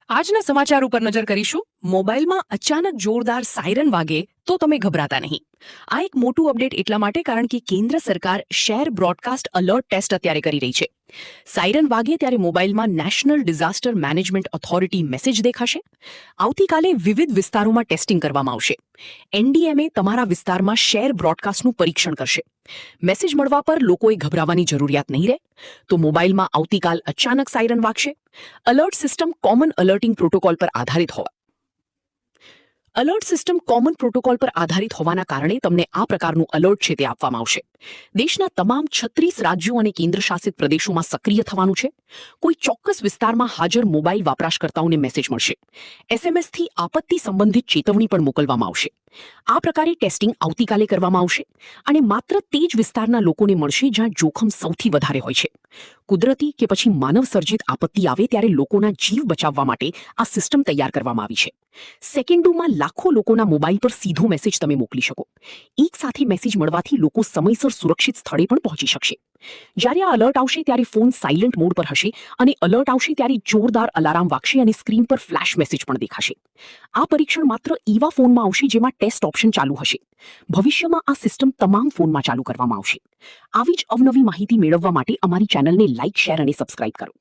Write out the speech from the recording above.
આજના સમાચાર ઉપર નજર કરીશું. મોબાઈલમાં અચાનક જોરદાર સાયરન વાગે તો તમે ગભરાતા નહીં. આ એક મોટું અપડેટ એટલા માટે કારણ કે કેન્દ્ર સરકાર શેર બ્રોડકાસ્ટ અલર્ટ ટેસ્ટ અત્યારે કરી રહી છે. સાયરન વાગે ત્યારે મોબાઈલમાં national disaster management authority message દેખાશે. આવતીકાલે વિવિધ વિસ્તારોમાં ટેસ્ટિંગ કરવામાં આવશે. એનડીએમએ તમારા વિસ્તારમાં શેર બ્રોડકાસ્ટનું પરીક્ષણ કરશે. મેસેજ મળવા પર લોકોએ ગભરાવાની જરૂરિયાત નહીં રહે. તો મોબાઈલમાં આવતીકાલ અચાનક સાયરન વાગશે. Alert system common alerting protocol પર આધારિત હોવાના કારણે તમને આ પ્રકારનું અલર્ટ છે તે આપવામાં આવશે. દેશના તમામ 36 રાજ્યો અને કેન્દ્રશાસિત પ્રદેશોમાં સક્રિય થવાનું છે. કોઈ ચોક્કસ વિસ્તારમાં હાજર મોબાઈલ વપરાશકર્તાઓને મેસેજ મળશે. એસએમએસથી આપત્તિ સંબંધિત ચેતવણી પણ મોકલવામાં આવશે. આ પ્રકારે ટેસ્ટિંગ આવતીકાલે કરવામાં આવશે અને માત્ર તે જ વિસ્તારના લોકોને મળશે જ્યાં જોખમ સૌથી વધારે હોય છે. કુદરતી કે પછી માનવ સર્જિત આપત્તિ આવે ત્યારે લોકોના જીવ બચાવવા માટે આ સિસ્ટમ તૈયાર કરવામાં આવી છે. સેકન્ડોમાં લાખો લોકોના મોબાઈલ પર સીધો મેસેજ તમે મોકલી શકો. એક સાથે મેસેજ મળવાથી લોકો સમયસર સુરક્ષિત સ્થળે પણ પહોંચી શકશે. જ્યારે આ અલર્ટ આવશે ત્યારે ફોન સાયલન્ટ મોડ પર હશે અને અલર્ટ આવશે ત્યારે જોરદાર અલાર્મ વાગશે અને સ્ક્રીન પર ફ્લેશ મેસેજ પણ દેખાશે. આ પરીક્ષણ માત્ર એવા ફોનમાં આવશે જેમાં ટેસ્ટ ઓપ્શન ચાલુ હશે. ભવિષ્યમાં આ સિસ્ટમ તમામ ફોનમાં ચાલુ કરવામાં આવશે. આવી જ અવનવી માહિતી મેળવવા માટે અમારી ચેનલને લાઇક, શેર અને સબસ્ક્રાઇબ કરો.